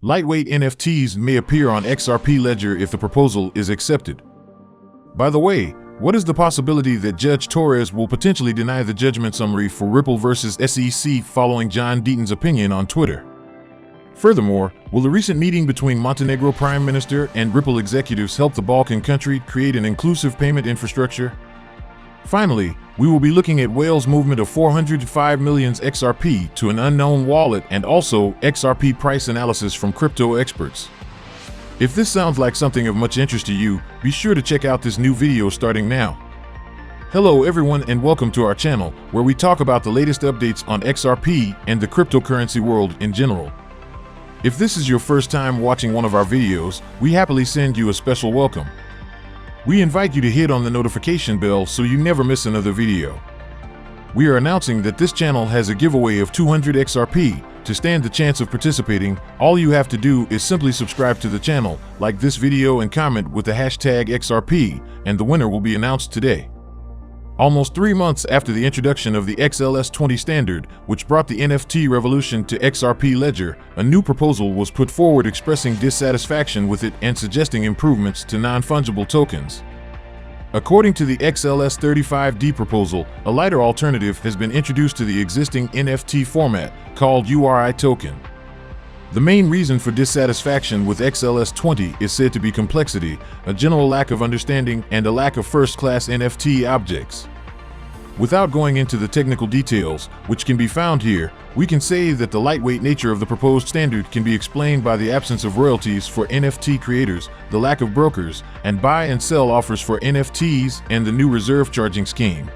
Lightweight NFTs may appear on XRP ledger if the proposal is accepted. By the way, what is the possibility that Judge Torres will potentially deny the judgment summary for Ripple versus SEC following John Deaton's opinion on Twitter? Furthermore, will the recent meeting between Montenegro Prime Minister and Ripple executives help the Balkan country create an inclusive payment infrastructure? Finally, we will be looking at Wales' movement of 405 million XRP to an unknown wallet and also XRP price analysis from crypto experts. If this sounds like something of much interest to you, be sure to check out this new video starting now. Hello everyone and welcome to our channel, where we talk about the latest updates on XRP and the cryptocurrency world in general. If this is your first time watching one of our videos, we happily send you a special welcome. We invite you to hit on the notification bell so you never miss another video. We are announcing that this channel has a giveaway of 200 XRP. To stand the chance of participating, all you have to do is simply subscribe to the channel, like this video and comment with the hashtag XRP, and the winner will be announced today. Almost 3 months after the introduction of the XLS20 standard, which brought the NFT revolution to XRP ledger, a new proposal was put forward expressing dissatisfaction with it and suggesting improvements to non-fungible tokens. According to the XLS35D proposal, a lighter alternative has been introduced to the existing NFT format, called URI token. The main reason for dissatisfaction with XLS20 is said to be complexity, a general lack of understanding, and a lack of first-class NFT objects. Without going into the technical details, which can be found here, we can say that the lightweight nature of the proposed standard can be explained by the absence of royalties for NFT creators, the lack of brokers, and buy and sell offers for NFTs, and the new reserve charging scheme.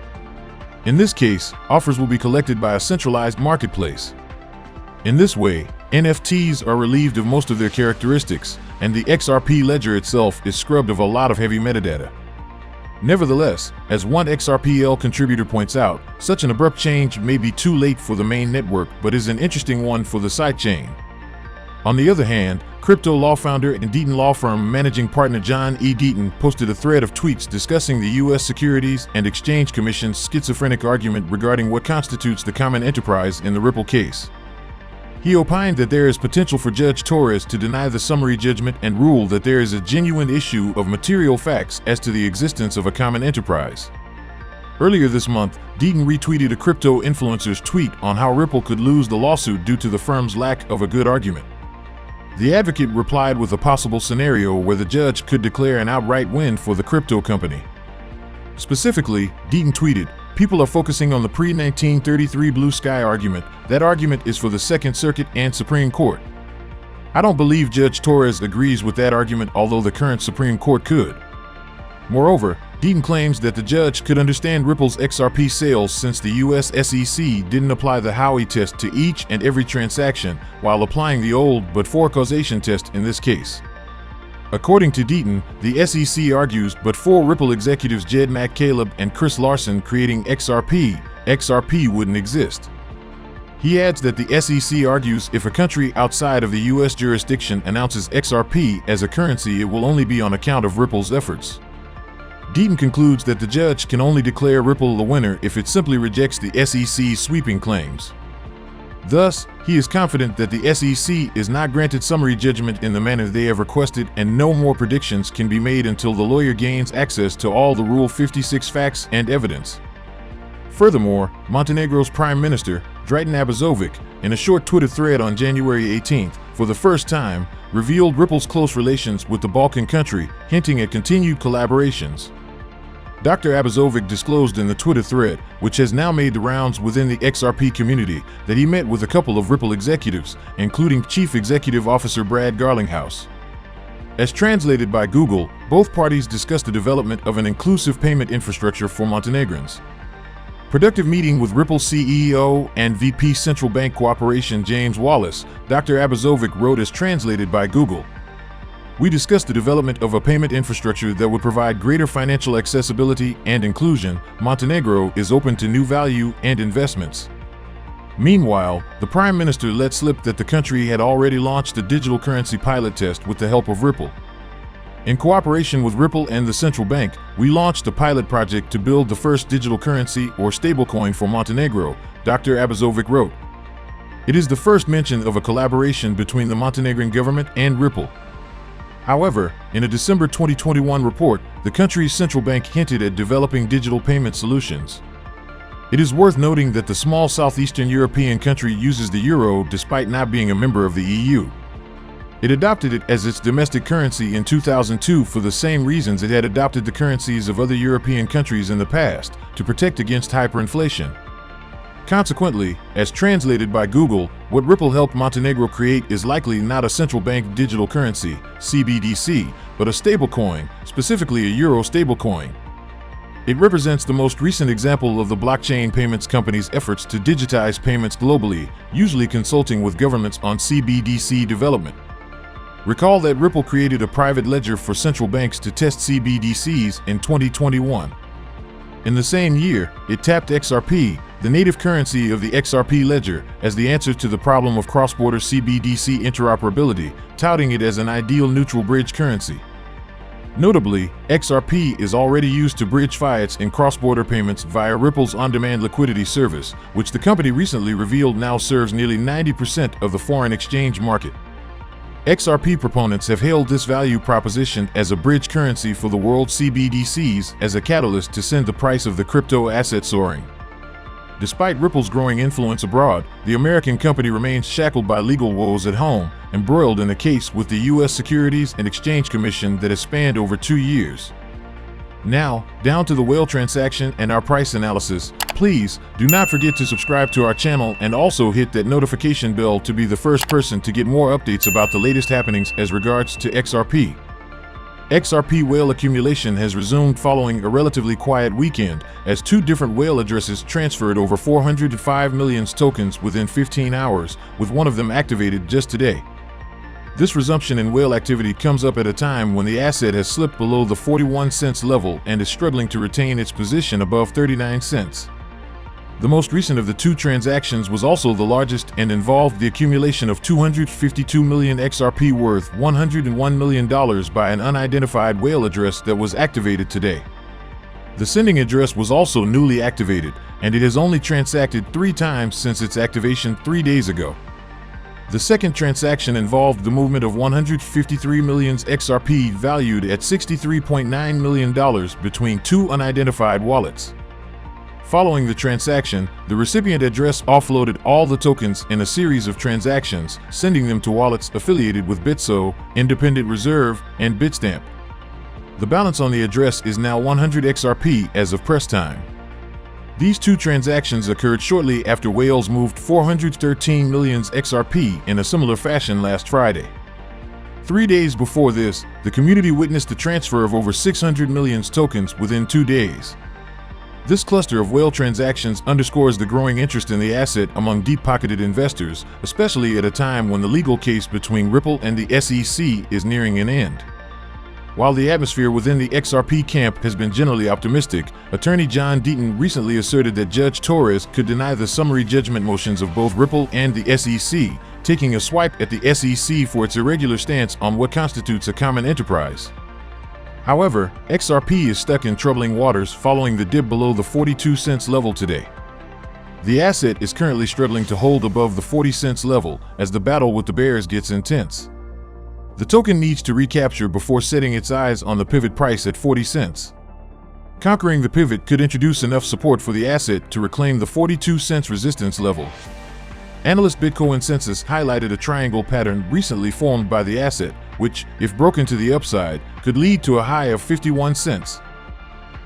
In this case, offers will be collected by a centralized marketplace. In this way, NFTs are relieved of most of their characteristics, and the XRP ledger itself is scrubbed of a lot of heavy metadata. Nevertheless, as one XRPL contributor points out, such an abrupt change may be too late for the main network but is an interesting one for the sidechain. On the other hand, crypto law founder and Deaton law firm managing partner John E Deaton posted a thread of tweets discussing the U.S. Securities and Exchange Commission's schizophrenic argument regarding what constitutes the common enterprise in the Ripple case. He opined that there is potential for Judge Torres to deny the summary judgment and rule that there is a genuine issue of material facts as to the existence of a common enterprise. Earlier this month, Deaton retweeted a crypto influencer's tweet on how Ripple could lose the lawsuit due to the firm's lack of a good argument. The advocate replied with a possible scenario where the judge could declare an outright win for the crypto company. Specifically, Deaton tweeted, "People are focusing on the pre-1933 blue sky argument. That argument is for the Second Circuit and Supreme Court. I don't believe Judge Torres agrees with that argument, although the current Supreme Court could." Moreover, Deaton claims that the judge could understand Ripple's XRP sales since the US SEC didn't apply the Howey test to each and every transaction, while applying the old but for causation test in this case. According to Deaton, the SEC argues but for Ripple executives Jed McCaleb and Chris Larson creating XRP wouldn't exist. He adds that the SEC argues if a country outside of the US jurisdiction announces XRP as a currency, it will only be on account of Ripple's efforts. Deaton concludes that the judge can only declare Ripple the winner if it simply rejects the SEC's sweeping claims. Thus, he is confident that the SEC is not granted summary judgment in the manner they have requested, and no more predictions can be made until the lawyer gains access to all the Rule 56 facts and evidence. Furthermore, Montenegro's Prime Minister, Dragan Abazovic, in a short Twitter thread on January 18th, for the first time, revealed Ripple's close relations with the Balkan country, hinting at continued collaborations. Dr. Abazovic disclosed in the Twitter thread, which has now made the rounds within the XRP community, that he met with a couple of Ripple executives, including Chief Executive Officer Brad Garlinghouse. As translated by Google, both parties discussed the development of an inclusive payment infrastructure for Montenegrins. Productive meeting with Ripple CEO and VP Central Bank Cooperation James Wallace, Dr. Abazovic wrote as translated by Google. We discussed the development of a payment infrastructure that would provide greater financial accessibility and inclusion. Montenegro is open to new value and investments. Meanwhile, the Prime Minister let slip that the country had already launched a digital currency pilot test with the help of Ripple. In cooperation with Ripple and the Central Bank, we launched a pilot project to build the first digital currency or stablecoin for Montenegro, Dr. Abazovic wrote. It is the first mention of a collaboration between the Montenegrin government and Ripple. However, in a December 2021 report, the country's central bank hinted at developing digital payment solutions. It is worth noting that the small southeastern European country uses the euro despite not being a member of the EU. It adopted it as its domestic currency in 2002 for the same reasons it had adopted the currencies of other European countries in the past, to protect against hyperinflation. Consequently, as translated by Google, what Ripple helped Montenegro create is likely not a central bank digital currency, CBDC, but a stablecoin, specifically a euro stablecoin. It represents the most recent example of the blockchain payments company's efforts to digitize payments globally, usually consulting with governments on CBDC development. Recall that Ripple created a private ledger for central banks to test CBDCs in 2021. In the same year, it tapped XRP, the native currency of the XRP ledger, as the answer to the problem of cross-border CBDC interoperability, touting it as an ideal neutral bridge currency. Notably, XRP is already used to bridge fiats in cross-border payments via Ripple's on-demand liquidity service, which the company recently revealed now serves nearly 90% of the foreign exchange market. XRP proponents have hailed this value proposition as a bridge currency for the world's CBDCs as a catalyst to send the price of the crypto asset soaring. Despite Ripple's growing influence abroad, the American company remains shackled by legal woes at home, embroiled in a case with the U.S. Securities and Exchange Commission that has spanned over 2 years. Now, down to the whale transaction and our price analysis. Please do not forget to subscribe to our channel and also hit that notification bell to be the first person to get more updates about the latest happenings as regards to XRP. XRP whale accumulation has resumed following a relatively quiet weekend, as 2 different whale addresses transferred over 405 million tokens within 15 hours, with one of them activated just today. This resumption in whale activity comes up at a time when the asset has slipped below the 41 cents level and is struggling to retain its position above 39 cents. The most recent of the 2 transactions was also the largest and involved the accumulation of 252 million XRP worth $101 million by an unidentified whale address that was activated today. The sending address was also newly activated, and it has only transacted 3 times since its activation 3 days ago. The second transaction involved the movement of 153 million XRP valued at $63.9 million between 2 unidentified wallets. Following the transaction, the recipient address offloaded all the tokens in a series of transactions, sending them to wallets affiliated with Bitso, Independent Reserve, and Bitstamp. The balance on the address is now 100 XRP as of press time. These 2 transactions occurred shortly after whales moved 413 million XRP in a similar fashion last Friday. 3 days before this, the community witnessed the transfer of over 600 million tokens within 2 days. This cluster of whale transactions underscores the growing interest in the asset among deep-pocketed investors, especially at a time when the legal case between Ripple and the SEC is nearing an end. While the atmosphere within the XRP camp has been generally optimistic, attorney E Deaton recently asserted that Judge Torres could deny the summary judgment motions of both Ripple and the SEC, taking a swipe at the SEC for its irregular stance on what constitutes a common enterprise. However, XRP is stuck in troubling waters following the dip below the 42 cents level today. The asset is currently struggling to hold above the 40 cents level as the battle with the bears gets intense. The token needs to recapture before setting its eyes on the pivot price at 40 cents. Conquering the pivot could introduce enough support for the asset to reclaim the 42 cents resistance level. Analyst Bitcoin Census highlighted a triangle pattern recently formed by the asset, which, if broken to the upside, could lead to a high of 51 cents.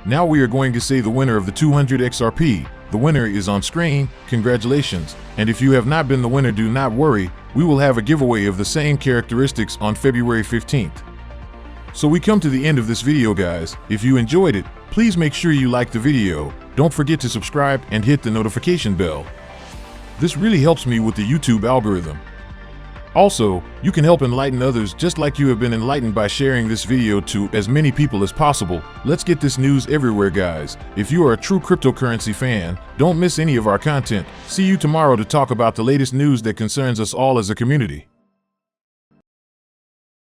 Now we are going to say the winner of the 200 XRP. The winner is on screen. Congratulations. And if you have not been the winner, do not worry. We will have a giveaway of the same characteristics on February 15th. So we come to the end of this video, guys. If you enjoyed it, please make sure you like the video. Don't forget to subscribe and hit the notification bell. This really helps me with the YouTube algorithm. Also, you can help enlighten others just like you have been enlightened by sharing this video to as many people as possible. Let's get this news everywhere, guys. If you are a true cryptocurrency fan, don't miss any of our content. See you tomorrow to talk about the latest news that concerns us all as a community.